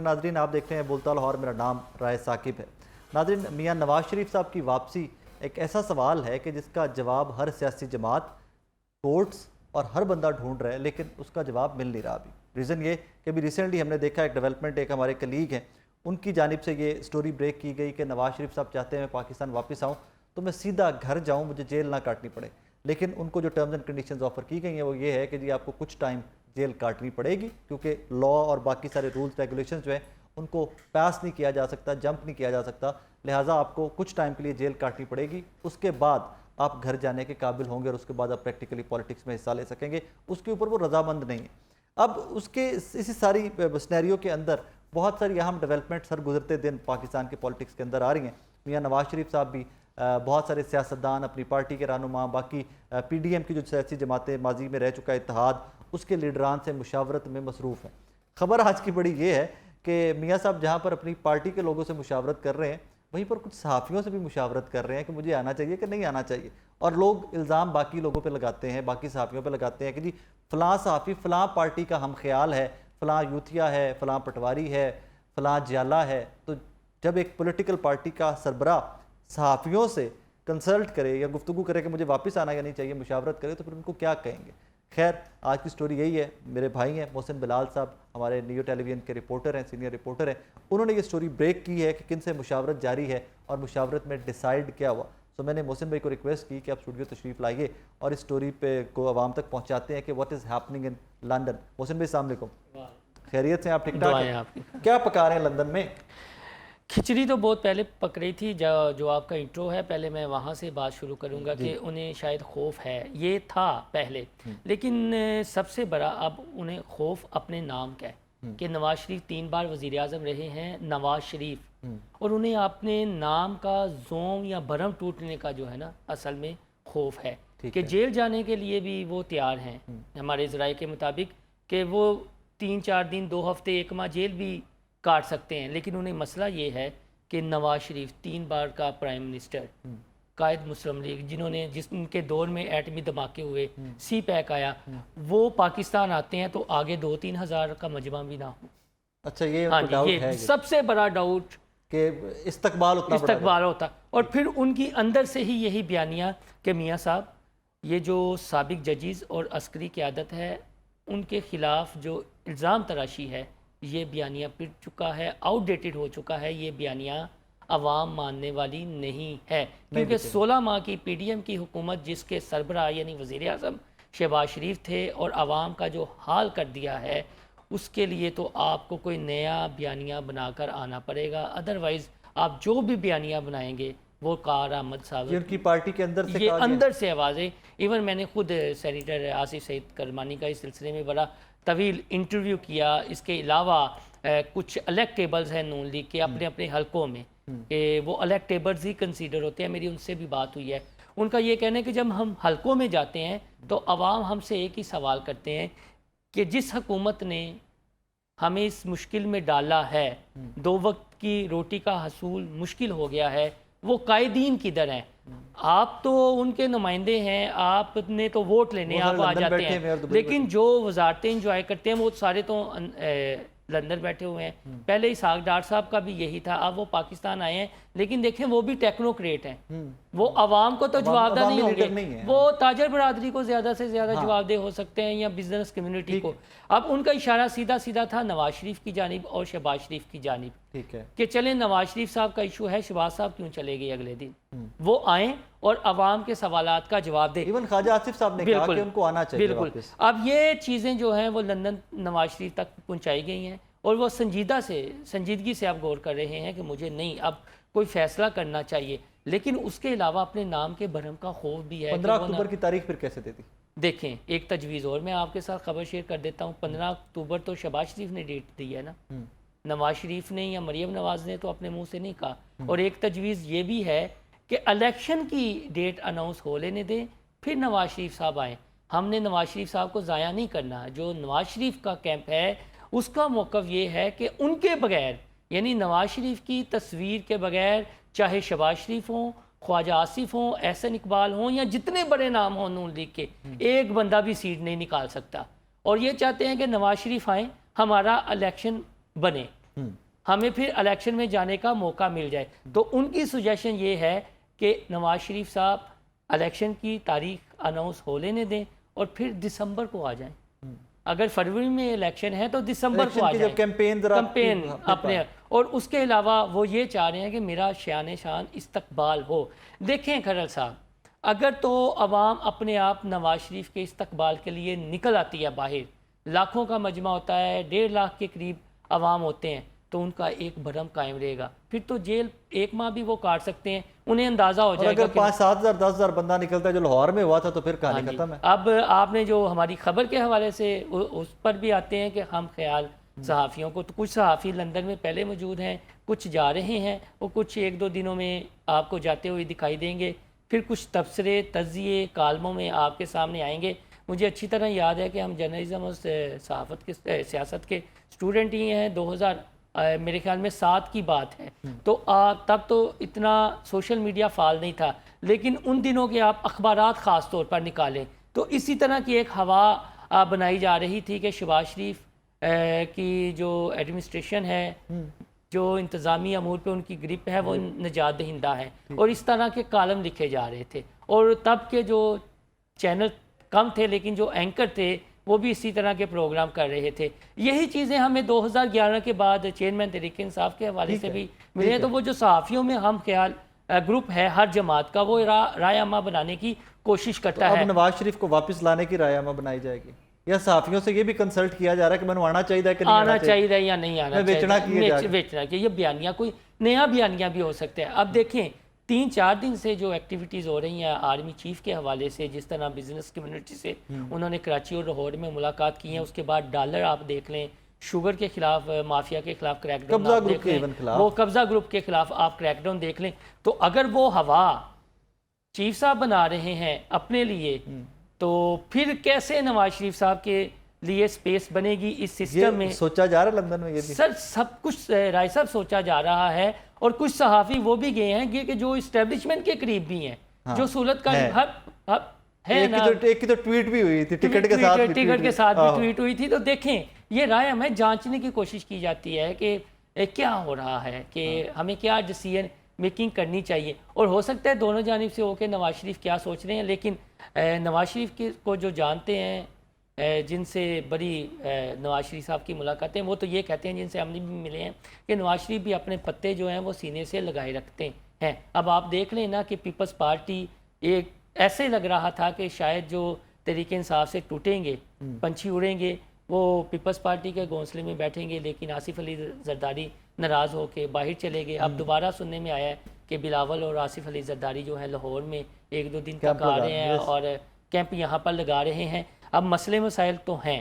ناظرین آپ دیکھ رہے ہیں بولتا لاہور، میرا نام رائے ثاقب ہے۔ ناظرین، میاں نواز شریف صاحب کی واپسی ایک ایسا سوال ہے کہ جس کا جواب ہر سیاسی جماعت، کورٹس اور ہر بندہ ڈھونڈ رہا ہے، لیکن اس کا جواب مل نہیں رہا ابھی۔ ریزن یہ کہ ابھی ریسنٹلی ہم نے دیکھا ایک ڈیولپمنٹ، ایک ہمارے کلیگ ہیں ان کی جانب سے یہ سٹوری بریک کی گئی کہ نواز شریف صاحب چاہتے ہیں میں پاکستان واپس آؤں تو میں سیدھا گھر جاؤں، مجھے جیل نہ کاٹنی پڑے، لیکن ان کو جو ٹرمز اینڈ کنڈیشنز آفر کی گئی ہیں وہ یہ ہے کہ جی آپ کو کچھ ٹائم جیل کاٹنی پڑے گی، کیونکہ لا اور باقی سارے رولز ریگولیشنز جو ہیں ان کو پاس نہیں کیا جا سکتا، جمپ نہیں کیا جا سکتا، لہٰذا آپ کو کچھ ٹائم کے لیے جیل کاٹنی پڑے گی، اس کے بعد آپ گھر جانے کے قابل ہوں گے اور اس کے بعد آپ پریکٹیکلی پالیٹکس میں حصہ لے سکیں گے۔ اس کے اوپر وہ رضامند نہیں ہے۔ اب اس کے اسی ساری سنیریو کے اندر بہت ساری اہم ڈیولپمنٹس ہر گزرتے دن پاکستان کے پالیٹکس کے اندر آ رہی ہیں۔ میاں نواز شریف صاحب بھی، بہت سارے سیاستدان، اپنی پارٹی کے رہنما، باقی پی ڈی ایم کی جو سیاسی جماعتیں، ماضی میں رہ چکا اتحاد، اس کے لیڈران سے مشاورت میں مصروف ہیں۔ خبر آج کی بڑی یہ ہے کہ میاں صاحب جہاں پر اپنی پارٹی کے لوگوں سے مشاورت کر رہے ہیں، وہیں پر کچھ صحافیوں سے بھی مشاورت کر رہے ہیں کہ مجھے آنا چاہیے کہ نہیں آنا چاہیے، اور لوگ الزام باقی لوگوں پہ لگاتے ہیں، باقی صحافیوں پہ لگاتے ہیں کہ جی فلاں صحافی فلاں پارٹی کا ہم خیال ہے، فلاں یوتھیا ہے، فلاں پٹواری ہے، فلاں جیالہ ہے۔ تو جب ایک پولیٹیکل پارٹی کا سربراہ صحافیوں سے کنسلٹ کرے یا گفتگو کرے کہ مجھے واپس آنا یا نہیں چاہیے، مشاورت کرے، تو پھر ان کو کیا کہیں گے؟ خیر، آج کی سٹوری یہی ہے۔ میرے بھائی ہیں محسن بلال صاحب، ہمارے نیو ٹیلی ویژن کے رپورٹر ہیں، سینئر رپورٹر ہیں، انہوں نے یہ سٹوری بریک کی ہے کہ کن سے مشاورت جاری ہے اور مشاورت میں ڈیسائیڈ کیا ہوا۔ تو میں نے محسن بھائی کو ریکویسٹ کی کہ آپ اسٹوڈیو تشریف لائیے اور اس سٹوری پہ کو عوام تک پہنچاتے ہیں کہ what is happening in London. Mohsin بھائی السلام علیکم، خیریت سے؟ آپ ٹھیک ٹھاک ہیں؟ کیا پکا رہے ہیں لندن میں؟ کھچڑی تو بہت پہلے پک رہی تھی، جو آپ کا انٹرو ہے پہلے میں وہاں سے بات شروع کروں گا کہ انہیں شاید خوف ہے، یہ تھا پہلے، لیکن سب سے بڑا اب انہیں خوف اپنے نام کا ہے کہ نواز شریف 3 بار وزیر اعظم رہے ہیں، نواز شریف، اور انہیں اپنے نام کا زوم یا بھرم ٹوٹنے کا جو ہے نا اصل میں خوف ہے کہ جیل جانے کے لیے بھی وہ تیار ہیں ہمارے ذرائع کے مطابق کہ وہ 3-4 دن 2 ہفتے 1 ماہ جیل بھی کاٹ سکتے ہیں، لیکن انہیں مسئلہ یہ ہے کہ نواز شریف 3 بار کا پرائم منسٹر، قائد مسلم لیگ، جس ان کے دور میں ایٹمی دھماکے ہوئے، سی پیک آیا، وہ پاکستان آتے ہیں تو آگے 2-3 ہزار کا مجمع بھی نہ ہو۔ اچھا، یہ سب سے بڑا ڈاؤٹ کہ استقبال ہوتا، اور پھر ان کی اندر سے ہی یہی بیانیہ کہ میاں صاحب یہ جو سابق ججز اور عسکری قیادت ہے ان کے خلاف جو الزام تراشی ہے، یہ بیانیہ پٹ چکا ہے، آؤٹ ڈیٹڈ ہو چکا ہے، یہ بیانیہ عوام ماننے والی نہیں ہے، کیونکہ 16 ماہ کی پی ڈی ایم کی حکومت جس کے سربراہ یعنی وزیر اعظم شہباز شریف تھے اور عوام کا جو حال کر دیا ہے، اس کے لیے تو آپ کو کوئی نیا بیانیہ بنا کر آنا پڑے گا، ادروائز آپ جو بھی بیانیہ بنائیں گے وہ کارآمد ثابت۔ ان کی پارٹی کے اندر سے یہ اندر سے آوازیں، ایون میں نے خود سینیٹر آصف سعید کرمانی کا اس سلسلے میں بڑا طویل انٹرویو کیا، اس کے علاوہ کچھ الیکٹیبلز ہیں نون لیگ کے اپنے اپنے حلقوں میں کہ وہ الیکٹیبلز ہی کنسیڈر ہوتے ہیں، میری ان سے بھی بات ہوئی ہے، ان کا یہ کہنا ہے کہ جب ہم حلقوں میں جاتے ہیں تو عوام ہم سے ایک ہی سوال کرتے ہیں کہ جس حکومت نے ہمیں اس مشکل میں ڈالا ہے، 2 وقت کی روٹی کا حصول مشکل ہو گیا ہے، وہ قائدین کدھر ہیں؟ آپ تو ان کے نمائندے ہیں، آپ نے تو ووٹ لینے آپ آ جاتے ہیں، لیکن جو وزارتیں انجوائے کرتے ہیں وہ سارے تو لندن بیٹھے ہوئے ہیں۔ پہلے اسحاق ڈار صاحب کا بھی یہی تھا، اب وہ پاکستان آئے ہیں، لیکن دیکھیں وہ بھی ٹیکنوکریٹ ہیں، وہ عوام کو تو جواب دہ نہیں ہوں گے، وہ تاجر برادری کو زیادہ سے زیادہ جواب دہ ہو سکتے ہیں یا بزنس کمیونٹی کو۔ اب ان کا اشارہ سیدھا سیدھا تھا نواز شریف کی جانب اور شہباز شریف کی جانب کہ چلیں نواز شریف صاحب کا ایشو ہے، شہباز صاحب کیوں چلے گئے اگلے دن، وہ آئیں اور عوام کے سوالات کا جواب دیں۔ ایون خواجہ آصف صاحب نے کہا کہ ان کو آنا چاہیے واپس۔ اب یہ چیزیں جو ہیں وہ لندن نواز شریف تک پہنچائی گئی ہیں اور وہ سنجیدگی سے اب غور کر رہے ہیں کہ مجھے نہیں اب کوئی فیصلہ کرنا چاہیے، لیکن اس کے علاوہ اپنے نام کے بھرم کا خوف بھی ہے۔ 15 اکتوبر کی تاریخ پھر کیسے دیتی؟ دیکھیں ایک تجویز اور میں آپ کے ساتھ خبر شیئر کر دیتا ہوں، 15 اکتوبر تو شہباز شریف نے ڈیٹ دی ہے نا، نواز شریف نے یا مریم نواز نے تو اپنے منہ سے نہیں کہا، اور ایک تجویز یہ بھی ہے کہ الیکشن کی ڈیٹ اناؤنس ہو لینے دیں پھر نواز شریف صاحب آئیں۔ ہم نے نواز شریف صاحب کو ضائع نہیں کرنا، جو نواز شریف کا کیمپ ہے اس کا موقف یہ ہے کہ ان کے بغیر یعنی نواز شریف کی تصویر کے بغیر چاہے شہباز شریف ہوں، خواجہ آصف ہوں، احسن اقبال ہوں یا جتنے بڑے نام ہوں نون لیگ کے، ایک بندہ بھی سیٹ نہیں نکال سکتا، اور یہ چاہتے ہیں کہ نواز شریف آئیں، ہمارا الیکشن بنے۔ ہمیں پھر الیکشن میں جانے کا موقع مل جائے. تو ان کی سجیشن یہ ہے کہ نواز شریف صاحب الیکشن کی تاریخ اناؤنس ہو لینے دیں اور پھر دسمبر کو آ جائیں. اگر فروری میں الیکشن ہے تو دسمبر کو آ جائیں, کیمپین اپنے. اور اس کے علاوہ وہ یہ چاہ رہے ہیں کہ میرا شان استقبال ہو. دیکھیں کھرل صاحب, اگر تو عوام اپنے آپ نواز شریف کے استقبال کے لیے نکل آتی ہے باہر, لاکھوں کا مجمع ہوتا ہے, 1.5 لاکھ کے قریب عوام ہوتے ہیں, تو ان کا ایک بھرم قائم رہے گا. پھر تو جیل 1 ماہ بھی وہ کاٹ سکتے ہیں, انہیں اندازہ ہو جائے گا. اگر 5-7 ہزار 10 ہزار بندہ نکلتا ہے جو لاہور میں ہوا تھا تو پھر کہانی ختم ہے. اب آپ نے جو ہماری خبر کے حوالے سے اس پر بھی آتے ہیں کہ ہم خیال صحافیوں کو, تو کچھ صحافی لندن میں پہلے موجود ہیں, کچھ جا رہے ہیں, وہ کچھ 1-2 دنوں میں آپ کو جاتے ہوئے دکھائی دیں گے. پھر کچھ تبصرے, تجزیے, کالموں میں آپ کے سامنے آئیں گے. مجھے اچھی طرح یاد ہے کہ ہم جرنلزم اور صحافت کے سیاست کے اسٹوڈنٹ ہی ہیں. 2000 میرے خیال میں 7 کی بات ہے, تو تب تو اتنا سوشل میڈیا فعال نہیں تھا, لیکن ان دنوں کے آپ اخبارات خاص طور پر نکالیں تو اسی طرح کی ایک ہوا بنائی جا رہی تھی کہ شہباز شریف کی جو ایڈمنسٹریشن ہے, جو انتظامی امور پہ ان کی گرپ ہے, وہ نجات دہندہ ہے. اور اس طرح کے کالم لکھے جا رہے تھے, اور تب کے جو چینل کم تھے لیکن جو اینکر تھے وہ بھی اسی طرح کے پروگرام کر رہے تھے. یہی چیزیں ہمیں 2011 کے بعد چیئرمین تحریک انصاف کے حوالے سے بھی ملے ہیں. تو وہ جو صحافیوں میں ہم خیال گروپ ہے ہر جماعت کا, وہ رائے عامہ بنانے کی کوشش کرتا ہے. اب نواز شریف کو واپس لانے کی رائے عامہ بنائی جائے گی, یا صحافیوں سے یہ بھی کنسلٹ کیا جا رہا ہے کہ میں نے آنا چاہیے کہ نہیں آنا چاہیے یا نہیں آنا چاہیے, بیچنا کہ یہ بیانیہ کوئی نیا بیانیہ بھی ہو سکتا ہے. اب دیکھیں 3-4 دن سے جو ایکٹیویٹیز ہو رہی ہیں آرمی چیف کے حوالے سے, جس طرح بزنس کمیونٹی سے انہوں نے کراچی اور لاہور میں ملاقات کی ہے, اس کے بعد ڈالر آپ دیکھ لیں, شوگر کے خلاف, مافیا کے خلاف کریک ڈاؤن آپ دیکھ لیں, وہ قبضہ گروپ کے خلاف آپ کریک ڈاؤن دیکھ لیں. تو اگر وہ ہوا چیف صاحب بنا رہے ہیں اپنے لیے, تو پھر کیسے نواز شریف صاحب کے لیے سپیس بنے گی اس سسٹم میں؟ سوچا جا رہا ہے لندن میں یہ بھی سر, سب کچھ رائے صاحب سوچا جا رہا ہے. اور کچھ صحافی وہ بھی گئے ہیں کہ جو اسٹیبلشمنٹ کے قریب بھی ہیں, جو سہولت کا ہے نا. ایک کی تو ٹویٹ بھی ہوئی تھی, ٹکٹ کے ساتھ بھی ٹویٹ ہوئی تھی. تو دیکھیں یہ رائے ہمیں جانچنے کی کوشش کی جاتی ہے کہ کیا ہو رہا ہے, کہ ہمیں کیا ڈیسیژن میکنگ کرنی چاہیے. اور ہو سکتا ہے دونوں جانب سے ہو کہ نواز شریف کیا سوچ رہے ہیں, لیکن نواز شریف کو جو جانتے ہیں, جن سے بڑی نواز شریف صاحب کی ملاقاتیں, وہ تو یہ کہتے ہیں, جن سے ہم نے بھی ملے ہیں, کہ نواز شریف بھی اپنے پتے جو ہیں وہ سینے سے لگائے رکھتے ہیں. اب آپ دیکھ لیں نا کہ پیپلز پارٹی ایک ایسے لگ رہا تھا کہ شاید جو تحریک انصاف سے ٹوٹیں گے, پنچھی اڑیں گے, وہ پیپلز پارٹی کے گھونسلے میں بیٹھیں گے. لیکن آصف علی زرداری ناراض ہو کے باہر چلے گئے. اب دوبارہ سننے میں آیا ہے کہ بلاول اور آصف علی زرداری جو ہے لاہور میں 1-2 دن تک آ رہے ہیں اور کیمپ یہاں پر لگا رہے ہیں. اب مسئلے مسائل تو ہیں,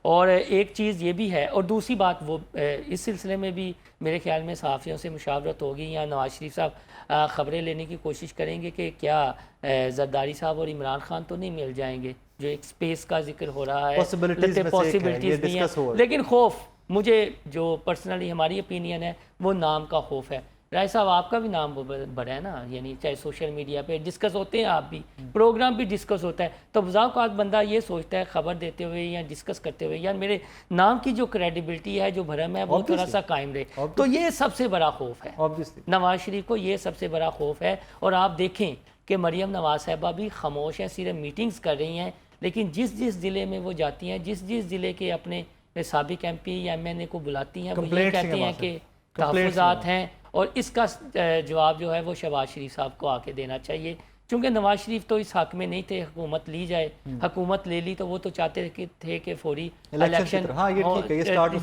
اور ایک چیز یہ بھی ہے, اور دوسری بات وہ اس سلسلے میں بھی میرے خیال میں صحافیوں سے مشاورت ہوگی, یا نواز شریف صاحب خبریں لینے کی کوشش کریں گے کہ کیا زرداری صاحب اور عمران خان تو نہیں مل جائیں گے, جو ایک سپیس کا ذکر ہو رہا ہے, پاسبلٹیز بھی ہیں. لیکن خوف, مجھے جو پرسنلی ہماری اپینین ہے, وہ نام کا خوف ہے. رائے صاحب آپ کا بھی نام بڑا ہے نا, یعنی چاہے سوشل میڈیا پہ ڈسکس ہوتے ہیں, آپ بھی پروگرام بھی ڈسکس ہوتا ہے, تو بعض اوقات بندہ یہ سوچتا ہے خبر دیتے ہوئے یا ڈسکس کرتے ہوئے, یا میرے نام کی جو کریڈیبلٹی ہے, جو بھرم ہے, وہ تھوڑا سا قائم رہے. تو یہ سب سے بڑا خوف ہے نواز شریف کو, یہ سب سے بڑا خوف ہے. اور آپ دیکھیں کہ مریم نواز صاحبہ بھی خاموش ہیں, صرف میٹنگز کر رہی ہیں, لیکن جس ضلع میں وہ جاتی ہیں, جس ضلع کے اپنے سابق ایم پی یا ایم این اے کو بلاتی ہیں, وہ یہ کہتے ہیں کہ تحفظات ہیں. اور اس کا جواب جو ہے وہ شہباز شریف صاحب کو آ کے دینا چاہیے, چونکہ نواز شریف تو اس حق میں نہیں تھے حکومت لی جائے. حکومت لے لی تو وہ تو چاہتے تھے کہ فوری الیکشن,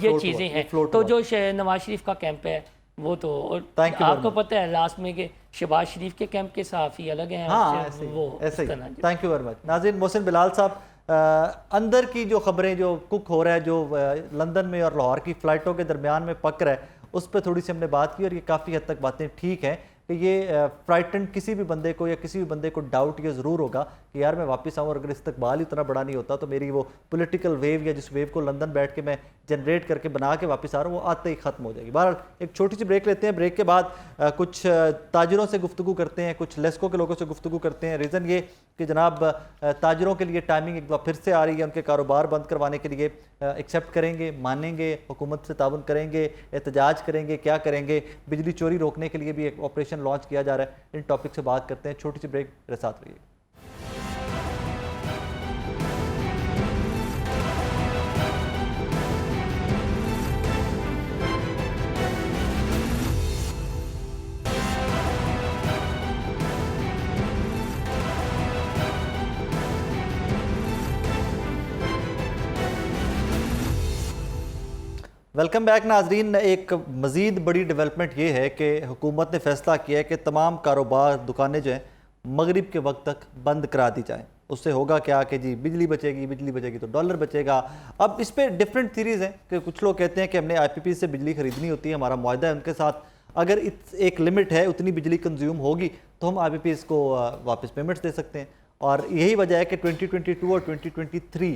یہ چیزیں ہیں. تو جو نواز شریف کا کیمپ ہے وہ تو, اور آپ کو پتہ ہے لاسٹ میں کہ شہباز شریف کے کیمپ کے صحافی الگ ہیں. Thank you very much. ناظرین, محسن بلال صاحب, اندر کی جو خبریں جو کک ہو رہا ہے, جو لندن میں اور لاہور کی فلائٹوں کے درمیان میں پک رہا ہے, اس پہ تھوڑی سی ہم نے بات کی, اور یہ کافی حد تک باتیں ٹھیک ہیں. کہ یہ فرائٹنڈ کسی بھی بندے کو یا کسی بھی بندے کو ڈاؤٹ یہ ضرور ہوگا کہ یار میں واپس آؤں، اور اگر استقبال اتنا بڑا نہیں ہوتا تو میری وہ پولیٹیکل ویو یا جس ویو کو لندن بیٹھ کے میں جنریٹ کر کے بنا کے واپس آ رہا ہوں وہ آتے ہی ختم ہو جائے گی۔ بہرحال ایک چھوٹی سی بریک لیتے ہیں، بریک کے بعد کچھ تاجروں سے گفتگو کرتے ہیں، کچھ لیسکو کے لوگوں سے گفتگو کرتے ہیں۔ ریزن یہ کہ جناب تاجروں کے لیے ٹائمنگ ایک بار پھر سے آ رہی ہے، ان کے کاروبار بند کروانے کے لیے ایکسیپٹ کریں گے، مانیں گے، حکومت سے تعاون کریں گے، احتجاج کریں گے، کیا کریں گے؟ بجلی چوری روکنے کے لیے بھی ایک آپریشن لانچ کیا جا رہا ہے۔ ان ٹاپک سے بات کرتے ہیں، چھوٹی سی بریک، میرے ساتھ رہیے۔ ویلکم بیک ناظرین۔ ایک مزید بڑی ڈیولپمنٹ یہ ہے کہ حکومت نے فیصلہ کیا ہے کہ تمام کاروبار دکانیں جو ہیں مغرب کے وقت تک بند کرا دی جائیں۔ اس سے ہوگا کیا کہ جی بجلی بچے گی تو ڈالر بچے گا۔ اب اس پہ ڈیفرنٹ تھیریز ہیں کہ کچھ لوگ کہتے ہیں کہ ہم نے آئی پی پی سے بجلی خریدنی ہوتی ہے، ہمارا معاہدہ ہے ان کے ساتھ، اگر ایک لمٹ ہے اتنی بجلی کنزیوم ہوگی تو ہم آئی پی پیز کو واپس پیمنٹس دے سکتے ہیں۔ اور یہی وجہ ہے کہ 2022 اور 2023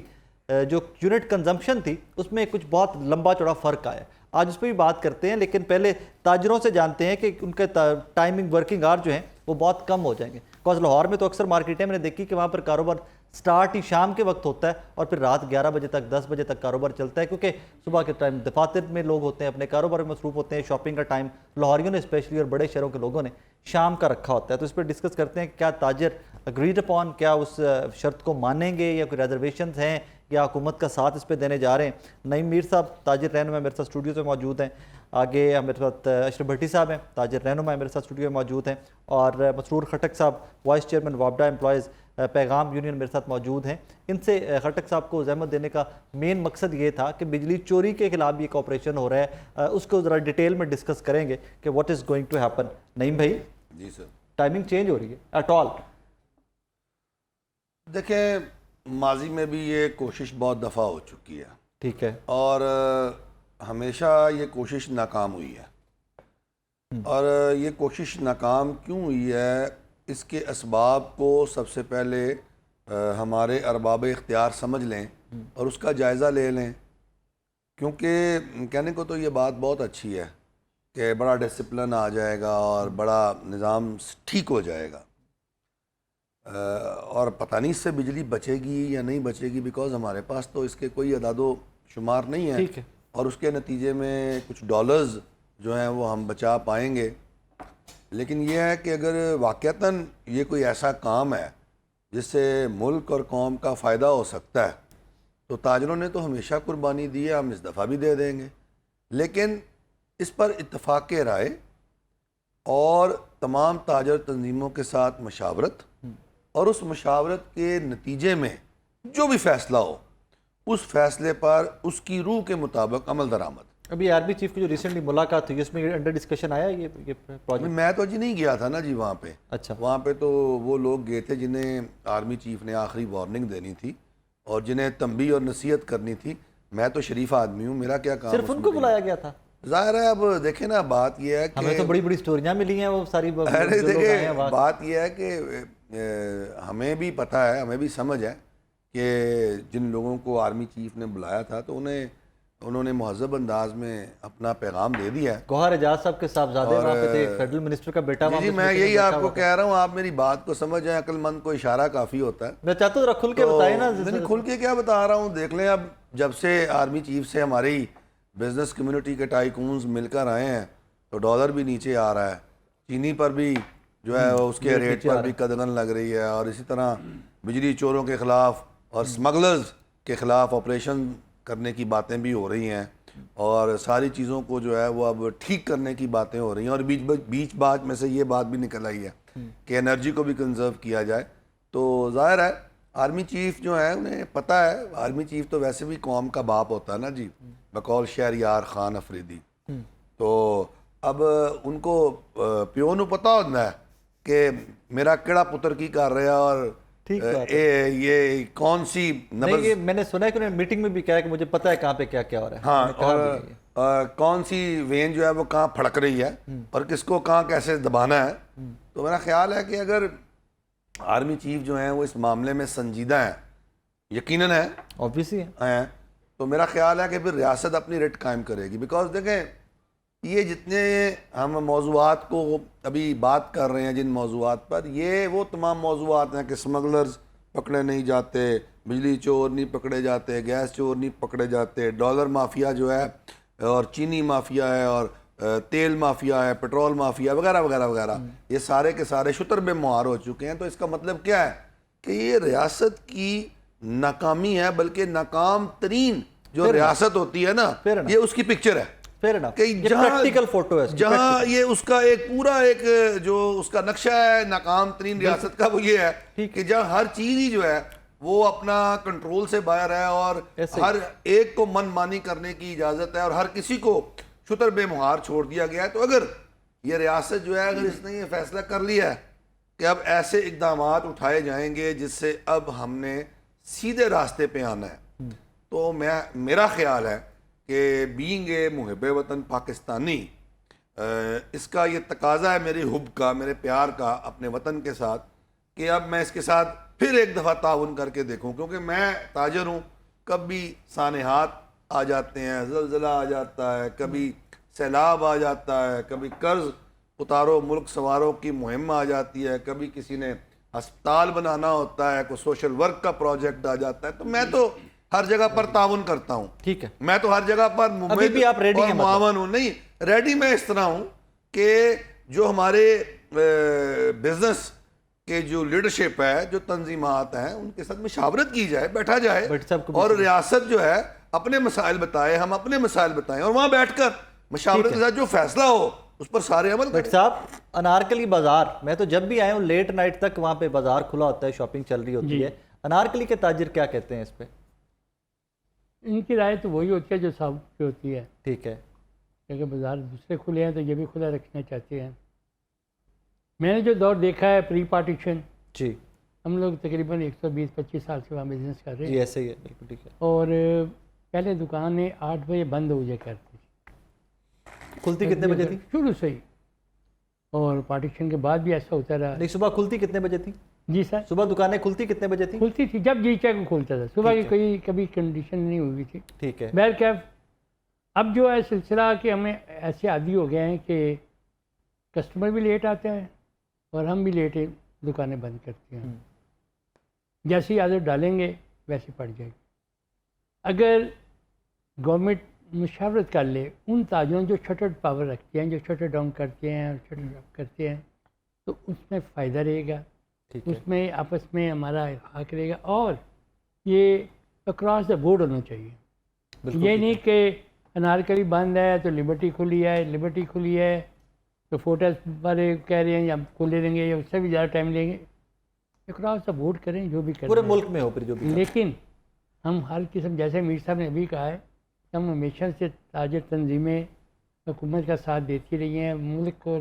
جو یونٹ کنزمپشن تھی اس میں کچھ بہت لمبا چوڑا فرق آیا۔ آج اس پہ بھی بات کرتے ہیں، لیکن پہلے تاجروں سے جانتے ہیں کہ ان کے ٹائمنگ ورکنگ آور جو ہیں وہ بہت کم ہو جائیں گے۔ بیکاز لاہور میں تو اکثر مارکیٹیں میں نے دیکھی کہ وہاں پر کاروبار سٹارٹ ہی شام کے وقت ہوتا ہے اور پھر رات 11 بجے تک 10 بجے تک کاروبار چلتا ہے، کیونکہ صبح کے ٹائم دفاتر میں لوگ ہوتے ہیں، اپنے کاروبار میں مصروف ہوتے ہیں، شاپنگ کا ٹائم لاہوریوں نے اسپیشلی اور بڑے شہروں کے لوگوں نے شام کا رکھا ہوتا ہے۔ تو اس پہ ڈسکس کرتے ہیں کہ کیا تاجر اگریڈ اپون، کیا اس شرط کو مانیں گے یا کوئی ریزرویشنز ہیں یا حکومت کا ساتھ اس پہ دینے جا رہے ہیں۔ نعیم میر صاحب تاجر رہنما میرے ساتھ اسٹوڈیو سے موجود ہیں، آگے میرے ساتھ اشرف بھٹی صاحب ہیں تاجر رہنما میرے ساتھ اسٹوڈیو میں موجود ہیں، اور مسرور خٹک صاحب وائس چیئرمین وابڈا امپلائز پیغام یونین میرے ساتھ موجود ہیں۔ ان سے خٹک صاحب کو زحمت دینے کا مین مقصد یہ تھا کہ بجلی چوری کے خلاف بھی ایک آپریشن ہو رہا ہے، اس کو ذرا ڈیٹیل میں ڈسکس کریں گے کہ what is going to happen. Naeem بھائی، جی سر، ٹائمنگ چینج ہو رہی ہے ایٹ آل؟ دیکھیں ماضی میں بھی یہ کوشش بہت دفعہ ہو چکی ہے، ٹھیک ہے، اور ہمیشہ یہ کوشش ناکام ہوئی ہے۔ اور یہ کوشش ناکام کیوں ہوئی ہے، اس کے اسباب کو سب سے پہلے ہمارے ارباب اختیار سمجھ لیں اور اس کا جائزہ لے لیں، کیونکہ کہنے کو تو یہ بات بہت اچھی ہے کہ بڑا ڈسپلن آ جائے گا اور بڑا نظام ٹھیک ہو جائے گا، اور پتہ نہیں اس سے بجلی بچے گی یا نہیں بچے گی، بیکاز ہمارے پاس تو اس کے کوئی اعداد و شمار نہیں ہے، اور اس کے نتیجے میں کچھ ڈالرز جو ہیں وہ ہم بچا پائیں گے۔ لیکن یہ ہے کہ اگر واقعتاً یہ کوئی ایسا کام ہے جس سے ملک اور قوم کا فائدہ ہو سکتا ہے تو تاجروں نے تو ہمیشہ قربانی دی ہے، ہم اس دفعہ بھی دے دیں گے۔ لیکن اس پر اتفاق رائے اور تمام تاجر تنظیموں کے ساتھ مشاورت، اور اس مشاورت کے نتیجے میں جو بھی فیصلہ ہو اس فیصلے پر اس کی روح کے مطابق عمل درآمد۔ ابھی آرمی چیف کی جو ریسنٹلی ملاقات ہوئی اس میں انڈر ڈسکشن آیا یہ پروجیکٹ؟ میں تو نہیں گیا تھا نا جی وہاں پہ، اچھا، وہاں پہ تو وہ لوگ گئے تھے جنہیں آرمی چیف نے آخری وارننگ دینی تھی اور جنہیں تنبیہ اور نصیحت کرنی تھی۔ میں تو شریف آدمی ہوں، میرا کیا کام؟ صرف ان کو بلایا گیا تھا؟ ظاہر ہے، اب دیکھیں نا، بات یہ ہے کہ ہمیں تو بڑی بڑی سٹوریاں ملی ہیں، وہ ساری دیکھیں بات یہ ہے کہ ہمیں بھی پتہ ہے، ہمیں بھی سمجھ ہے کہ جن لوگوں کو آرمی چیف نے بلایا تھا تو انہوں نے مہذب انداز میں اپنا پیغام دے دیا ہے۔ گوہر اعجاز صاحب کے صاحبزادے وہاں پہ تھے، فیڈرل منسٹر کا بیٹا وہاں پہ۔ جی میں یہی آپ کو کہہ رہا ہوں، آپ میری بات کو سمجھ جائیں، عقل مند کو اشارہ کافی ہوتا ہے۔ میں چاہتا ہوں ذرا کھل کے بتائیں نا۔ نہیں، کھل کے کیا بتا رہا ہوں، دیکھ لیں اب جب سے آرمی چیف سے ہماری بزنس کمیونٹی کے ٹائکونز مل کر آئے ہیں تو ڈالر بھی نیچے آ رہا ہے، چینی پر بھی جو ہے اس کے ریٹ پر بھی قدغن لگ رہی ہے، اور اسی طرح بجلی چوروں کے خلاف اور سمگلرز کے خلاف آپریشن کرنے کی باتیں بھی ہو رہی ہیں، اور ساری چیزوں کو جو ہے وہ اب ٹھیک کرنے کی باتیں ہو رہی ہیں، اور بیچ بات میں سے یہ بات بھی نکل آئی ہے کہ انرجی کو بھی کنزرو کیا جائے۔ تو ظاہر ہے آرمی چیف جو ہے انہیں پتہ ہے، آرمی چیف تو ویسے بھی قوم کا باپ ہوتا ہے نا جی، بقول شہریار خان افریدی۔ تو اب ان کو پیو نو پتہ ہوتا ہے کہ میرا کیڑا پتر کی کر رہا، اور یہ کون سی نہیں، یہ میں نے سنا ہے کہ انہوں نے میٹنگ میں بھی کہا کہ مجھے پتہ ہے کہاں پہ کیا کیا ہو رہا ہے۔ ہاں، اور کون سی وین جو ہے وہ کہاں پھڑک رہی ہے اور کس کو کہاں کیسے دبانا ہے. تو میرا خیال ہے کہ اگر آرمی چیف جو ہیں وہ اس معاملے میں سنجیدہ ہیں, یقیناً ہیں, obviously ہیں, تو میرا خیال ہے کہ پھر ریاست اپنی ریٹ قائم کرے گی. بیکاز دیکھیں یہ جتنے ہم موضوعات کو ابھی بات کر رہے ہیں, جن موضوعات پر, یہ وہ تمام موضوعات ہیں کہ اسمگلرز پکڑے نہیں جاتے, بجلی چور نہیں پکڑے جاتے, گیس چور نہیں پکڑے جاتے, ڈالر مافیا جو ہے اور چینی مافیا ہے اور تیل مافیا ہے, پیٹرول مافیا وغیرہ وغیرہ وغیرہ, یہ سارے کے سارے شتر بے مہار ہو چکے ہیں. تو اس کا مطلب کیا ہے کہ یہ ریاست کی ناکامی ہے, بلکہ ناکام ترین جو ریاست ہوتی ہے نا, یہ اس کی پکچر ہے. کہ پریکٹیکل فوٹو ہے جہاں یہ اس کا ایک پورا ایک جو اس کا نقشہ ہے ناکام ترین ریاست کا, وہ یہ ہے کہ جہاں ہر چیز ہی جو ہے وہ اپنا کنٹرول سے باہر ہے اور ہر ایک کو من مانی کرنے کی اجازت ہے اور ہر کسی کو شتر بے مہار چھوڑ دیا گیا ہے. تو اگر یہ ریاست جو ہے, اگر اس نے یہ فیصلہ کر لیا ہے کہ اب ایسے اقدامات اٹھائے جائیں گے جس سے اب ہم نے سیدھے راستے پہ آنا ہے, تو میرا خیال ہے کہ بینگ اے محب وطن پاکستانی, اس کا یہ تقاضا ہے میری حب کا, میرے پیار کا اپنے وطن کے ساتھ, کہ اب میں اس کے ساتھ پھر ایک دفعہ تعاون کر کے دیکھوں. کیونکہ میں تاجر ہوں, کبھی سانحات آ جاتے ہیں, زلزلہ آ جاتا ہے, کبھی سیلاب آ جاتا ہے, کبھی قرض اتارو ملک سواروں کی مہم آ جاتی ہے, کبھی کسی نے ہسپتال بنانا ہوتا ہے, کوئی سوشل ورک کا پروجیکٹ آ جاتا ہے. تو میں تو ہر جگہ پر تعاون کرتا ہوں. ٹھیک ہے, میں تو ہر جگہ پر معاون ہوں. نہیں, ریڈی میں اس طرح ہوں کہ جو ہمارے بزنس کہ جو لیڈرشپ ہے, جو تنظیمات ہیں, ان کے ساتھ مشاورت کی جائے, بیٹھا جائے اور ریاست جو ہے اپنے مسائل بتائے, ہم اپنے مسائل بتائیں, اور وہاں بیٹھ کر مشاورت کے ساتھ جو فیصلہ ہو اس پر سارے عمل کریں. بٹ صاحب, انارکلی بازار, میں تو جب بھی آیا ہوں لیٹ نائٹ تک وہاں پہ بازار کھلا ہوتا ہے, شاپنگ چل رہی ہوتی ہے. انارکلی کے تاجر کیا کہتے ہیں اس پہ؟ ان کی رائے تو وہی ہوتی ہے جو ثابت ہوتی ہے. ٹھیک ہے, کیونکہ بازار دوسرے کھلے ہیں تو یہ بھی کھلا رکھنا چاہتے ہیں. میں نے جو دور دیکھا ہے پری پارٹیشن, جی, ہم لوگ تقریباً 120-25 سال سے وہاں بزنس کر رہے ہیں. جی ایسے ہی ہے, بالکل ٹھیک ہے. اور پہلے دکانیں 8 بجے بند ہو جائے کرتی تھی. کھلتی کتنے بجے تھی شروع سے ہی, اور پارٹیشن کے بعد بھی ایسا ہوتا رہا. نہیں, صبح کھلتی کتنے بجے تھی؟ جی سر, صبح دکانیں کھلتی کتنے بجے تھی؟ کھلتی تھی جب جی چاہے کھولتا تھا. صبح کی کوئی کبھی کنڈیشن نہیں ہوئی تھی. ٹھیک ہے. بہرکیف اب جو ہے سلسلہ کہ ہمیں ایسے عادی ہو گئے ہیں کہ کسٹمر بھی لیٹ آتے ہیں اور ہم بھی لیٹ دکانیں بند کرتے ہیں. جیسی عادت ڈالیں گے ویسے پڑ جائے گی. اگر گورنمنٹ مشاورت کر لے ان تاجروں جو شٹر پاور رکھتے ہیں, جو شٹر ڈاؤن کرتے ہیں اور شٹر اپ کرتے ہیں, تو اس میں فائدہ رہے گا, اس میں آپس میں ہمارا حق رہے گا. اور یہ اکراس دا بورڈ ہونا چاہیے. یہ نہیں کہ انارکلی بند ہے تو لبرٹی کھلی ہے, لبرٹی کھلی ہے تو فورٹس والے کہہ رہے ہیں یا کھلے رہیں گے یا اس سے بھی زیادہ ٹائم لیں گے. اکراس دا بورڈ کریں جو بھی کریں, پورے ملک میں ہو پھر جو بھی. لیکن ہم ہر قسم, جیسے میر صاحب نے ابھی کہا ہے, ہم ہمیشہ سے تاجر تنظیمیں حکومت کا ساتھ دیتی رہی ہیں. ملک کو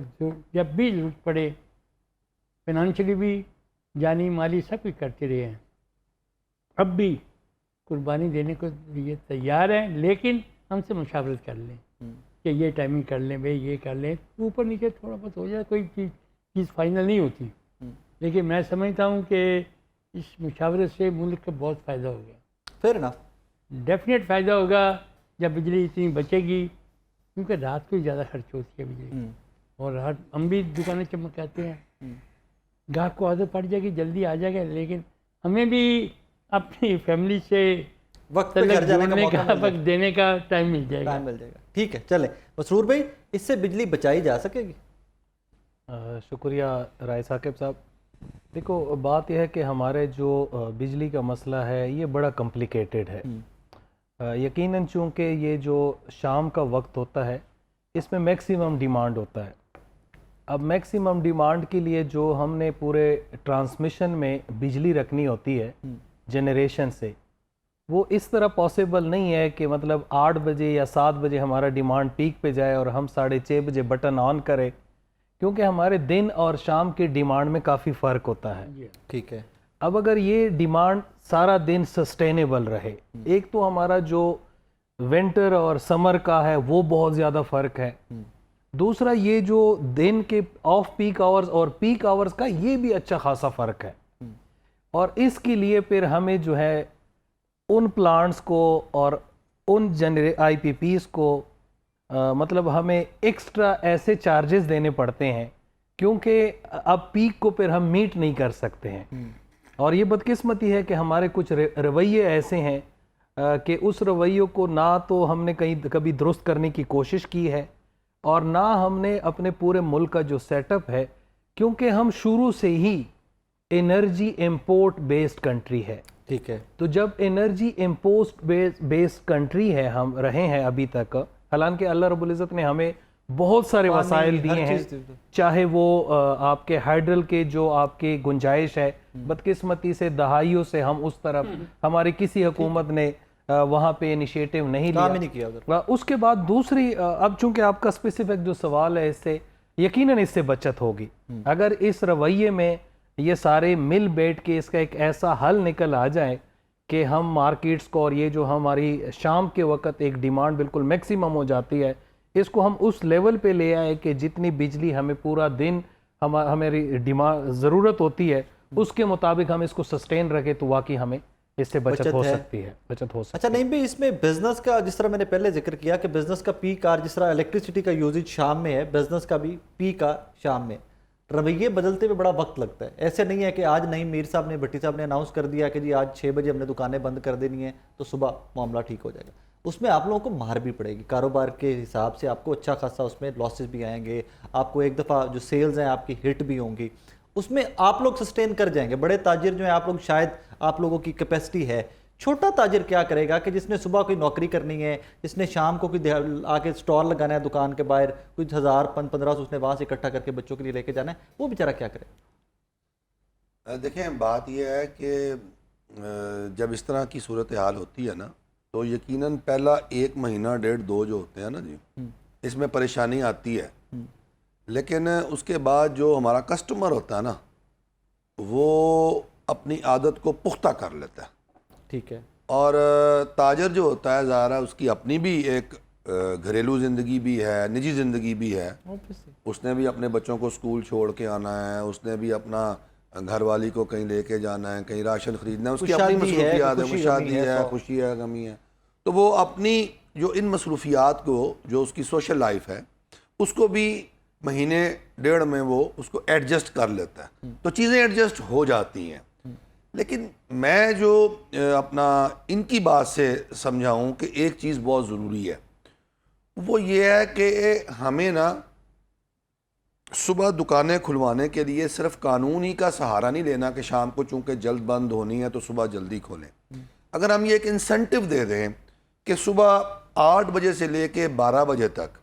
جب بھی ضرورت پڑے فائنانشلی بھی, جانی مالی سب کچھ کرتے رہے ہیں. اب بھی قربانی دینے کو لیے تیار ہیں, لیکن ہم سے مشاورت کر لیں کہ یہ ٹائمنگ کر لیں بھائی, یہ کر لیں. اوپر نیچے تھوڑا بہت ہو جائے, کوئی چیز فائنل نہیں ہوتی. لیکن میں سمجھتا ہوں کہ اس مشاورت سے ملک کو بہت فائدہ ہو گیا. پھر نا ڈیفینیٹ فائدہ ہوگا جب بجلی اتنی بچے گی, کیونکہ رات کو ہی زیادہ خرچ ہوتی ہے بجلی. اور ہم بھی دکانیں چمکاتے ہیں, گاہک کو عادت پڑ جائے گی, جلدی آ جائے گا. لیکن ہمیں بھی اپنی فیملی سے وقت پہ گھر جانے کا وقت دینے کا ٹائم مل جائے گا. ٹھیک ہے, چلیں مسرور بھائی, اس سے بجلی بچائی جا سکے گی؟ شکریہ رائے ثاقب صاحب. دیکھو بات یہ ہے کہ ہمارے جو بجلی کا مسئلہ ہے یہ بڑا کمپلیکیٹڈ ہے. یقیناً چونکہ یہ جو شام کا وقت ہوتا ہے اس میں میکسیمم ڈیمانڈ ہوتا ہے. اب میکسیمم ڈیمانڈ کے لیے جو ہم نے پورے ٹرانسمیشن میں بجلی رکھنی ہوتی ہے جنریشن سے, وہ اس طرح پاسبل نہیں ہے کہ مطلب 8 بجے یا 7 بجے ہمارا ڈیمانڈ پیک پہ جائے اور ہم 6:30 بجے بٹن آن کرے, کیونکہ ہمارے دن اور شام کے ڈیمانڈ میں کافی فرق ہوتا ہے. ٹھیک ہے. اب اگر یہ ڈیمانڈ سارا دن سسٹینیبل رہے, ایک تو ہمارا جو ونٹر اور سمر کا ہے وہ بہت زیادہ فرق ہے. دوسرا یہ جو دن کے آف پیک آورز اور پیک آورز کا یہ بھی اچھا خاصا فرق ہے. اور اس کے لیے پھر ہمیں جو ہے ان پلانٹس کو اور ان آئی پی پیز کو مطلب ہمیں ایکسٹرا ایسے چارجز دینے پڑتے ہیں کیونکہ اب پیک کو پھر ہم میٹ نہیں کر سکتے ہیں. اور یہ بدقسمتی ہے کہ ہمارے کچھ رویے ایسے ہیں کہ اس رویوں کو نہ تو ہم نے کبھی درست کرنے کی کوشش کی ہے اور نہ ہم نے اپنے پورے ملک کا جو سیٹ اپ ہے، کیونکہ ہم شروع سے ہی انرجی امپورٹ بیسڈ کنٹری ہے. ٹھیک ہے. تو جب انرجی امپورٹ بیسڈ کنٹری ہے ہم رہے ہیں ابھی تک، حالانکہ اللہ رب العزت نے ہمیں بہت سارے وسائل دیے ہیں، چاہے وہ آپ کے ہائیڈرل کے جو آپ کی گنجائش ہے، بدقسمتی سے دہائیوں سے ہم اس طرف ہماری کسی حکومت نے وہاں پہ انیشیٹو نہیں لیا. اس کے بعد دوسری، اب چونکہ آپ کا اسپیسیفک جو سوال ہے، اس سے یقیناً اس سے بچت ہوگی اگر اس رویے میں یہ سارے مل بیٹھ کے اس کا ایک ایسا حل نکل آ جائے کہ ہم مارکیٹس کو، اور یہ جو ہماری شام کے وقت ایک ڈیمانڈ بالکل میکسیمم ہو جاتی ہے، اس کو ہم اس لیول پہ لے آئے کہ جتنی بجلی ہمیں پورا دن ہماری ڈیمانڈ ضرورت ہوتی ہے اس کے مطابق ہم اس کو سسٹین رکھیں، تو واقعی ہمیں اس سے بچت ہو سکتی ہے. اچھا نہیں بھی اس میں بزنس کا، جس طرح میں نے پہلے ذکر کیا کہ بزنس کا پیک آر، جس طرح الیکٹریسٹی کا یوزیج شام میں ہے، بزنس کا بھی پیک آر شام میں. رویے بدلتے میں بڑا وقت لگتا ہے. ایسے نہیں ہے کہ آج نہیں میر صاحب نے، بھٹی صاحب نے اناؤنس کر دیا کہ جی آج 6 بجے ہم نے دکانیں بند کر دینی ہیں تو صبح معاملہ ٹھیک ہو جائے گا. اس میں آپ لوگوں کو مار بھی پڑے گی، کاروبار کے حساب سے آپ کو اچھا خاصا اس میں لاسز بھی آئیں گے، آپ کو ایک دفعہ جو سیلز ہیں آپ کی ہٹ بھی ہوں گی. اس میں آپ لوگ سسٹین کر جائیں گے. بڑے تاجر جو ہیں آپ لوگ، شاید آپ لوگوں کی کیپیسٹی ہے. چھوٹا تاجر کیا کرے گا کہ جس نے صبح کوئی نوکری کرنی ہے، جس نے شام کو کوئی آ کے اسٹال لگانا ہے دکان کے باہر، کچھ 1000-1500 اس نے وہاں سے اکٹھا کر کے بچوں کے لیے لے کے جانا ہے، وہ بیچارہ کیا کرے؟ دیکھیں بات یہ ہے کہ جب اس طرح کی صورتحال ہوتی ہے نا تو یقیناً پہلا 1 مہینہ 1.5-2 جو ہوتے ہیں نا جی، اس میں پریشانی آتی ہے. لیکن اس کے بعد جو ہمارا کسٹمر ہوتا ہے نا وہ اپنی عادت کو پختہ کر لیتا ہے. ٹھیک ہے. اور تاجر جو ہوتا ہے ظاہر ہے اس کی اپنی بھی ایک گھریلو زندگی بھی ہے، نجی زندگی بھی ہے. اس نے بھی اپنے بچوں کو اسکول چھوڑ کے آنا ہے، اس نے بھی اپنا گھر والی کو کہیں لے کے جانا ہے، کہیں راشن خریدنا ہے، اس کی اپنی مصروفیات ہے، شادی ہے، خوشی ہے، غمی ہے. تو وہ اپنی جو ان مصروفیات کو، جو اس کی سوشل لائف ہے، اس کو بھی مہینے 1.5 میں وہ اس کو ایڈجسٹ کر لیتا ہے. تو چیزیں ایڈجسٹ ہو جاتی ہیں. لیکن میں جو اپنا ان کی بات سے سمجھاؤں کہ ایک چیز بہت ضروری ہے، وہ یہ ہے کہ ہمیں نا صبح دکانیں کھلوانے کے لیے صرف قانون ہی کا سہارا نہیں لینا کہ شام کو چونکہ جلد بند ہونی ہے تو صبح جلدی کھولیں. اگر ہم یہ ایک انسینٹیو دے دیں کہ صبح 8 بجے سے لے کے 12 بجے تک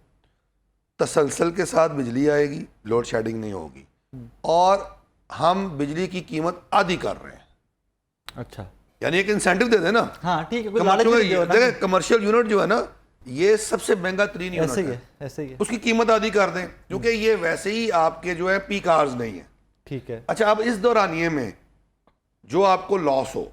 تسلسل کے ساتھ بجلی آئے گی، لوڈ شیڈنگ نہیں ہوگی، اور ہم بجلی کی قیمت آدھی کر رہے ہیں. اچھا، یعنی ایک انسینٹیو دے دیں نا. ہاں ٹھیک ہے. دیکھیں کمرشل یونٹ جو ہے نا یہ سب سے مہنگا ترین یونٹ ہے، ایسے ہی ہے. اس کی قیمت آدھی کر دیں کیونکہ یہ ویسے ہی آپ کے جو ہے پیک آورز نہیں ہیں. ٹھیک ہے. اچھا، اب اس دورانیے میں جو آپ کو لاس ہو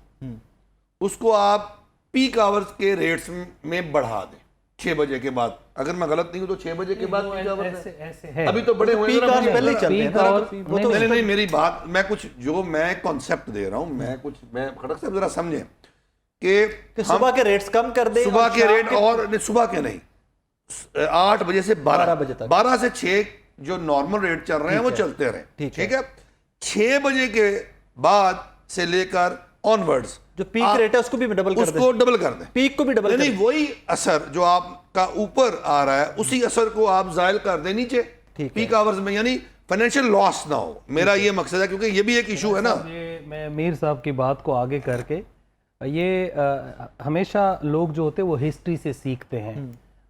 اس کو آپ پیک آورز کے ریٹس میں بڑھا دیں. 6 بجے کے بعد، اگر میں غلط نہیں ہوں تو 6 بجے کے بعد پیک آورز ہے. ابھی تو بڑے ہوئے ہیں پہلے چلتے ہیں. نہیں میری بات، میں کچھ جو میں کانسیپٹ دے رہا ہوں، میں خٹک صاحب ذرا سمجھیں کہ صبح کے ریٹس کم کر دیں. صبح کے ریٹ، اور صبح کے نہیں، 8 بجے سے 12 بجے تک، 12 سے 6 جو نارمل ریٹ چل رہے ہیں وہ چلتے رہیں. ٹھیک ہے. 6 بجے کے بعد سے لے کر آنورڈز جو پیک ریٹ ہے اس کو بھی ڈبل کر دیں. اس کو ڈبل کر دیں. پیک کو بھی ڈبل کر دیں. نہیں، وہی اثر جو آپ کا اوپر آ رہا ہے اسی اثر کو آپ زائل کر دیں نیچے پیک آورز میں، یعنی فائنینشیل لاس نہ ہو. میرا یہ مقصد ہے کیونکہ یہ بھی ایک ایشو ہے نا. میں میر صاحب کی بات کو آگے کر کے، یہ ہمیشہ لوگ جو ہوتے ہیں وہ ہسٹری سے سیکھتے ہیں،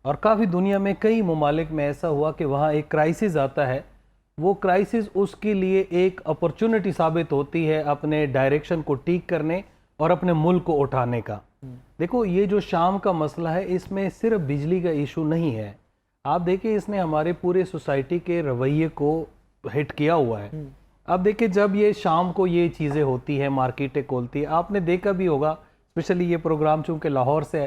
اور کافی دنیا میں کئی ممالک میں ایسا ہوا کہ وہاں ایک کرائسس آتا ہے، وہ کرائسس اس کے لیے ایک اپرچونٹی ثابت ہوتی ہے اپنے ڈائریکشن کو ٹھیک کرنے اور اپنے ملک کو اٹھانے کا. دیکھو یہ جو شام کا مسئلہ ہے اس میں صرف بجلی کا ایشو نہیں ہے. آپ دیکھیں اس نے ہمارے پورے سوسائٹی کے رویے کو ہٹ کیا ہوا ہے. اب دیکھیں جب یہ شام کو یہ چیزیں ہوتی ہیں، مارکیٹیں کھولتی ہیں، آپ نے دیکھا بھی ہوگا، اسپیشلی یہ پروگرام چونکہ لاہور سے ہے،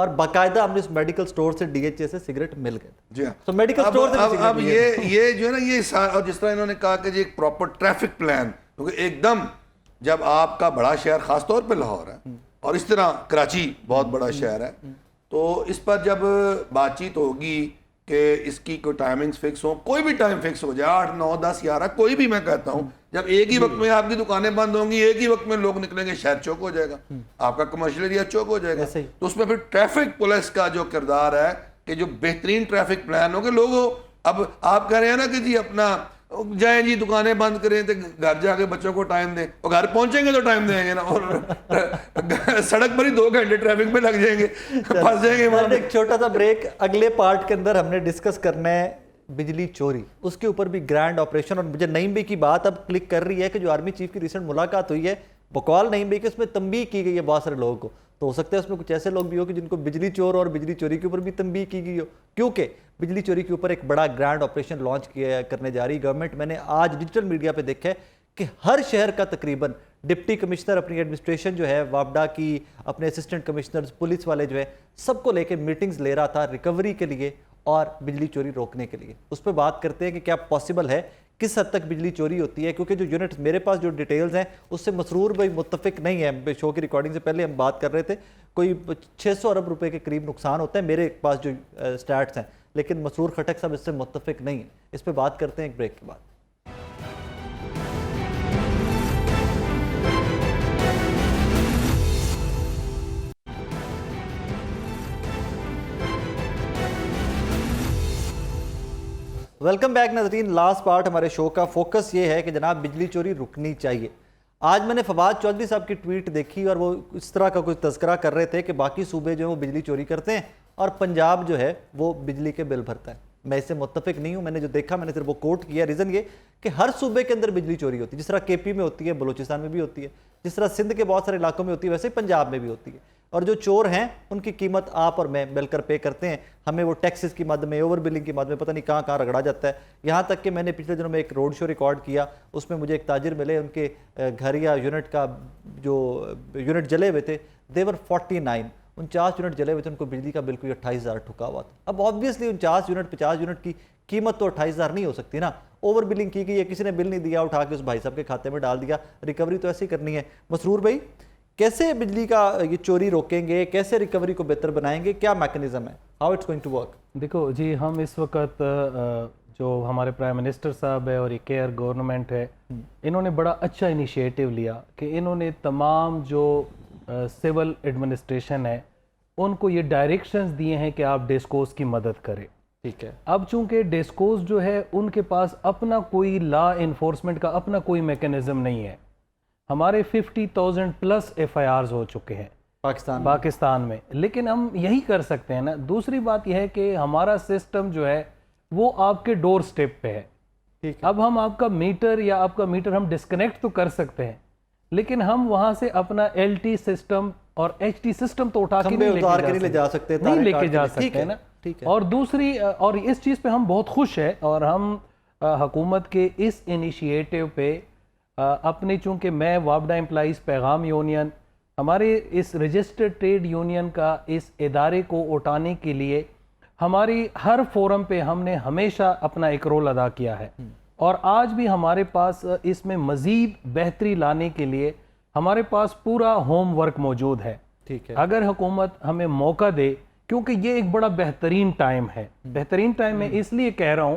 اور باقاعدہ ہم نے اس میڈیکل سٹور سے DHA سے سگریٹ مل گئے. جی ہاں. تو میڈیکل سٹور سے اب یہ جو ہے نا یہ اور جس طرح انہوں نے کہا کہ جی ایک پراپر ٹریفک پلان, کیونکہ ایک دم جب آپ کا بڑا شہر خاص طور پہ لاہور ہے اور اس طرح کراچی بہت بڑا شہر ہے, تو اس پر جب بات چیت ہوگی کہ اس کی کوئی ٹائمنگز فکس ہوں, کوئی بھی ٹائم فکس ہو جائے 8, 9, 10, 11 کوئی بھی, میں کہتا ہوں جب ایک ہی وقت میں آپ کی دکانیں بند ہوں گی, ایک ہی وقت میں لوگ نکلیں گے, شہر چوک ہو جائے گا, آپ کا کمرشل ایریا چوک ہو جائے گا. تو اس میں پھر ٹریفک پولیس کا جو کردار ہے کہ جو بہترین ٹریفک پلان ہو کہ لوگوں, اب آپ کہہ رہے ہیں نا کہ جی اپنا جائیں جی دکانیں بند کریں تو گھر جا کے بچوں کو ٹائم دیں, اور گھر پہنچیں گے تو ٹائم دیں گے نا, اور سڑک پر ہی 2 گھنٹے ٹریفک پہ لگ جائیں گے, پھنس جائیں گے. ایک چھوٹا سا بریک, اگلے پارٹ کے اندر ہم نے ڈسکس کرنا ہے بجلی چوری, اس کے اوپر بھی گرینڈ آپریشن, اور مجھے نعیم بھائی کی بات اب کلک کر رہی ہے کہ جو آرمی چیف کی ریسنٹ ملاقات ہوئی ہے, بقول نعیم بھائی کہ اس میں تنبیہ کی گئی ہے بہت سارے لوگوں کو, تو ہو سکتا ہے اس میں کچھ ایسے لوگ بھی ہو کہ جن کو بجلی چور اور بجلی چوری کے اوپر بھی تنبیہ کی گئی ہو, کیونکہ بجلی چوری کے اوپر ایک بڑا گرینڈ آپریشن لانچ کرنے جا رہی گورنمنٹ. میں نے آج ڈیجیٹل میڈیا پہ دیکھا ہے کہ ہر شہر کا تقریباً ڈپٹی کمشنر اپنی ایڈمنسٹریشن جو ہے وابڈا کی, اپنے اسسٹنٹ کمشنرز, پولیس والے جو ہے سب کو لے کے میٹنگز لے رہا تھا ریکوری کے لیے اور بجلی چوری روکنے کے لیے. اس پہ بات کرتے ہیں کہ کیا پاسبل ہے, کس حد تک بجلی چوری ہوتی ہے, کیونکہ جو یونٹس میرے پاس جو ڈیٹیلز ہیں اس سے مسرور بھائی متفق نہیں ہے. شو کی ریکارڈنگ سے پہلے ہم بات کر رہے تھے کوئی 600 ارب روپے کے قریب نقصان ہوتا ہے میرے پاس جو سٹیٹس ہیں, لیکن مسرور خٹک صاحب اس سے متفق نہیں ہے. اس پہ بات کرتے ہیں ایک بریک کے بعد. ویلکم بیک ناظرین. لاسٹ پارٹ ہمارے شو کا فوکس یہ ہے کہ جناب بجلی چوری رکنی چاہیے. آج میں نے فواد چودھری صاحب کی ٹویٹ دیکھی اور وہ اس طرح کا کچھ تذکرہ کر رہے تھے کہ باقی صوبے جو ہیں وہ بجلی چوری کرتے ہیں اور پنجاب جو ہے وہ بجلی کے بل بھرتا ہے. میں اس سے متفق نہیں ہوں. میں نے جو دیکھا میں نے صرف وہ کوٹ کیا. ریزن یہ کہ ہر صوبے کے اندر بجلی چوری ہوتی ہے, جس طرح KP میں ہوتی ہے, بلوچستان میں بھی ہوتی ہے, جس طرح سندھ کے بہت سارے علاقوں میں ہوتی ہے, ویسے پنجاب میں بھی ہوتی ہے. اور جو چور ہیں ان کی قیمت آپ اور میں مل کر پے کرتے ہیں. ہمیں وہ ٹیکسز کی مد میں, اوور بلنگ کی مد میں پتہ نہیں کہاں کہاں رگڑا جاتا ہے. یہاں تک کہ میں نے پچھلے دنوں میں ایک روڈ شو ریکارڈ کیا, اس میں مجھے ایک تاجر ملے, ان کے گھر یا یونٹ کا جو یونٹ جلے ہوئے تھے, دیور 49, 49 یونٹ جلے ہوئے تھے, ان کو بجلی کا بل کوئی 28,000 ٹھکا ہوا تھا. اب آبویسلی 49 یونٹ 50 یونٹ کی قیمت تو 28,000 نہیں ہو سکتی نا. اوور بلنگ کی گئی ہے, کسی نے بل نہیں دیا, اٹھا کے اس بھائی صاحب کے کھاتے میں ڈال دیا. ریکوری تو ایسے ہی کرنی ہے. مسرور بھائی, کیسے بجلی کا یہ چوری روکیں گے, کیسے ریکوری کو بہتر بنائیں گے, کیا میکنزم ہے, how it's going to work? دیکھو جی, ہم اس وقت جو ہمارے پرائم منسٹر صاحب ہے اور یہ کیئر گورنمنٹ ہے, انہوں نے بڑا اچھا انیشیٹو لیا کہ انہوں نے تمام جو سول ایڈمنسٹریشن ہے ان کو یہ ڈائریکشنز دیے ہیں کہ آپ ڈیسکوز کی مدد کریں. ٹھیک ہے. اب چونکہ ڈیسکوز جو ہے ان کے پاس اپنا کوئی لا انفورسمنٹ کا اپنا کوئی میکنزم نہیں ہے. ہمارے 50,000 پلس FIRs ہو چکے ہیں پاکستان میں, لیکن ہم یہی کر سکتے ہیں نا. دوسری بات یہ ہے کہ ہمارا سسٹم جو ہے وہ آپ کے ڈور سٹیپ پہ ہے. اب ہم آپ کا میٹر یا آپ کا میٹر ہم ڈسکنیکٹ تو کر سکتے ہیں, لیکن ہم وہاں سے اپنا LT سسٹم اور HT سسٹم تو اٹھا کے نہیں لے جا سکتے ہیں نا. اور دوسری, اور اس چیز پہ ہم بہت خوش ہیں, اور ہم حکومت کے اس انیشیٹو پہ اپنے, چونکہ میں وابڈا امپلائیز پیغام یونین, ہمارے اس رجسٹرڈ ٹریڈ یونین کا اس ادارے کو اٹھانے کے لیے ہماری ہر فورم پہ ہم نے ہمیشہ اپنا ایک رول ادا کیا ہے. اور آج بھی ہمارے پاس اس میں مزید بہتری لانے کے لیے ہمارے پاس پورا ہوم ورک موجود ہے. ٹھیک ہے. اگر حکومت ہمیں موقع دے, کیونکہ یہ ایک بڑا بہترین ٹائم ہے. بہترین ٹائم میں اس لیے کہہ رہا ہوں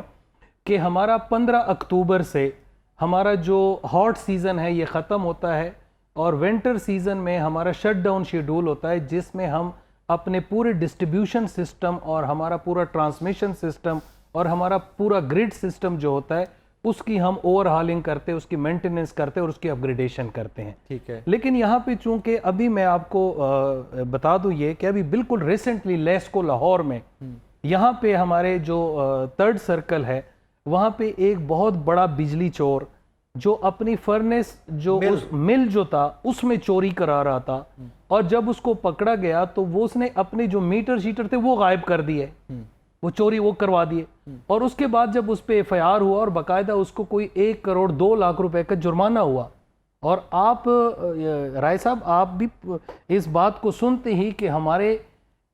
کہ ہمارا 15 اکتوبر سے ہمارا جو ہاٹ سیزن ہے یہ ختم ہوتا ہے, اور ونٹر سیزن میں ہمارا شٹ ڈاؤن شیڈول ہوتا ہے, جس میں ہم اپنے پورے ڈسٹریبیوشن سسٹم اور ہمارا پورا ٹرانسمیشن سسٹم اور ہمارا پورا گریڈ سسٹم جو ہوتا ہے اس کی ہم اوور ہالنگ کرتے, اس کی مینٹیننس کرتے اور اس کی اپگریڈیشن کرتے ہیں. ٹھیک ہے. لیکن یہاں پہ چونکہ ابھی میں آپ کو بتا دوں یہ کہ ابھی بالکل ریسنٹلی لیسکو لاہور میں یہاں پہ ہمارے جو 3rd سرکل ہے, وہاں پہ ایک بہت بڑا بجلی چور جو اپنی فرنس جو مل جو تھا اس میں چوری کرا رہا تھا, اور جب اس کو پکڑا گیا تو وہ اس نے اپنے جو میٹر شیٹر تھے وہ غائب کر دیے, وہ چوری وہ کروا دیے. اور اس کے بعد جب اس پہ FIR ہوا اور باقاعدہ اس کو کوئی 1 کروڑ 2 لاکھ روپے کا جرمانہ ہوا. اور آپ رائے صاحب, آپ بھی اس بات کو سنتے ہی کہ ہمارے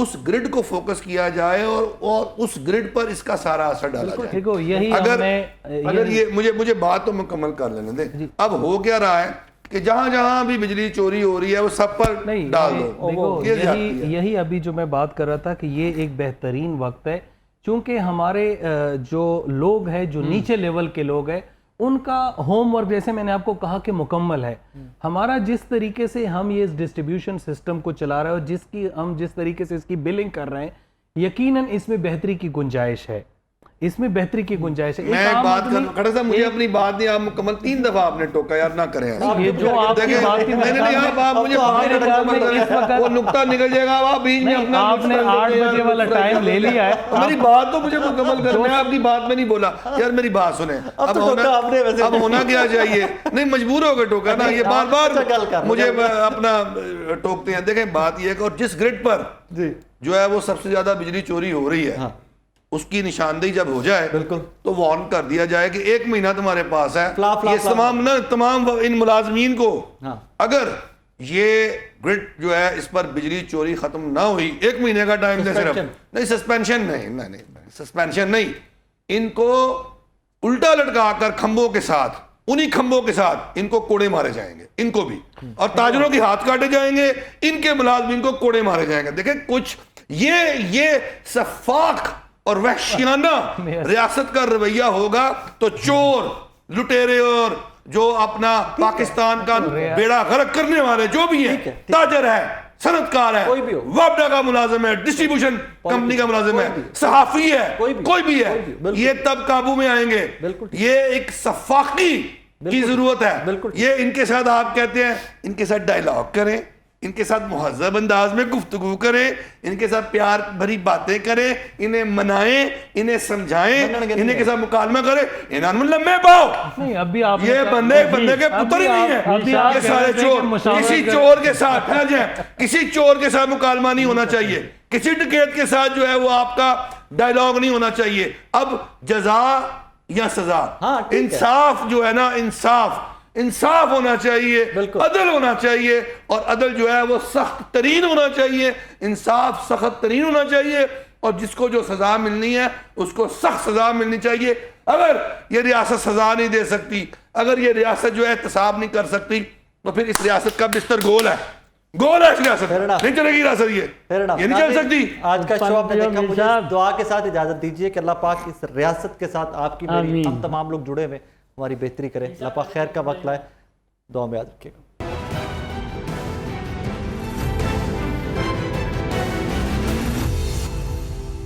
اس گرڈ کو فوکس کیا جائے اور اس گرڈ پر اس کا سارا اثر ڈالا جائے. دیکھو یہی اگر یہ مجھے بات تو مکمل کر لینے دیں. اب ہو کیا رہا ہے کہ جہاں جہاں بھی بجلی چوری ہو رہی ہے وہ سب پر ڈال دو. دیکھو یہی ابھی جو میں بات کر رہا تھا کہ یہ ایک بہترین وقت ہے چونکہ ہمارے جو لوگ ہیں جو نیچے لیول کے لوگ ہیں ان کا ہوم ورک جیسے میں نے آپ کو کہا کہ مکمل ہے. ہمارا جس طریقے سے ہم یہ ڈسٹریبیوشن سسٹم کو چلا رہے ہیں اور ہم جس طریقے سے اس کی بلنگ کر رہے ہیں یقیناً اس میں بہتری کی گنجائش ہے. میں ایک بات کروں کھڑا صاحب مجھے اپنی بات نہیں آپ مکمل 3 دفعہ آپ نے ٹوکا یار نہ کریں یہ جو آپ کی بات کی وہ نقطہ نکل جائے گا آپ بیچ میں اپنا آپ نے 8 بجے والا ٹائم لے لیا ہے. میری بات تو مجھے مکمل کرنا ہے. آپ کی بات میں نہیں بولا یار میری بات سنیں. اب ہونا کیا چاہیے نہیں مجبور ہو گئے ٹوکا نا یہ بار بار مجھے اپنا ٹوکتے ہیں. دیکھیں بات یہ ہے کہ اور جس گرڈ پر جو ہے وہ سب سے زیادہ بجلی چوری ہو رہی ہے اس کی نشاندہی جب ہو جائے تو وارن کر دیا جائے کہ 1 مہینہ تمہارے پاس ہے. یہ تمام ان ملازمین کو اگر یہ گرڈ جو ہے اس پر بجلی چوری ختم نہ ہوئی 1 مہینے کا ٹائم دے صرف نہیں سسپینشن نہیں ان کو الٹا لٹکا کر کھمبوں کے ساتھ انہی کھمبوں کے ساتھ ان کو کوڑے مارے جائیں گے ان کو بھی اور تاجروں کے ہاتھ کاٹے جائیں گے ان کے ملازمین کو کوڑے مارے جائیں گے. دیکھیں کچھ یہ سفاق اور وحشیانہ ریاست کا رویہ ہوگا تو چور لٹیرے اور جو اپنا پاکستان کا بیڑا غرق کرنے والے جو بھی ہیں تاجر ہے صنعتکار ہے وابڈا کا ملازم ہے ڈسٹریبیوشن کمپنی کا ملازم ہے صحافی ہے کوئی بھی ہے یہ تب قابو میں آئیں گے. یہ ایک صفاقی کی ضرورت ہے. یہ ان کے ساتھ آپ کہتے ہیں ان کے ساتھ ڈائلاگ کریں ان کے ساتھ مہذب انداز میں گفتگو کریں ان کے ساتھ پیار بھری باتیں کریں انہیں منائیں انہیں سمجھائیں انہیں کے ساتھ مکالمہ کریں. انہوں نے لمبے پاؤ یہ بندے کے پتر ہی نہیں ہیں یہ سارے چور. کسی چور کے ساتھ کسی چور کے ساتھ مکالمہ نہیں ہونا چاہیے. کسی ڈکیت کے ساتھ جو ہے وہ آپ کا ڈائلاگ نہیں ہونا چاہیے. اب جزا یا سزا انصاف جو ہے نا انصاف ہونا چاہیے عدل ہونا چاہیے اور عدل جو ہے وہ سخت ترین ہونا چاہیے. انصاف سخت ترین ہونا چاہیے اور جس کو جو سزا ملنی ہے اس کو سخت سزا ملنی چاہیے. اگر یہ ریاست سزا نہیں دے سکتی اگر یہ ریاست جو ہے احتساب نہیں کر سکتی تو پھر اس ریاست کا بستر گول ہے اس ریاست نہیں چلے گی ریاست یہ نہیں چل سکتی. آج کا شو آپ نے دیکھا. مجھے دعا کے ساتھ اجازت دیجیے کہ اللہ پاک اس ریاست کے ساتھ آپ کی میری ہم تمام لوگ جڑے ہوئے ہماری بہتری کریں. اللہ پاک خیر کا وقت لائے. دعا میں یاد رکھیے گا.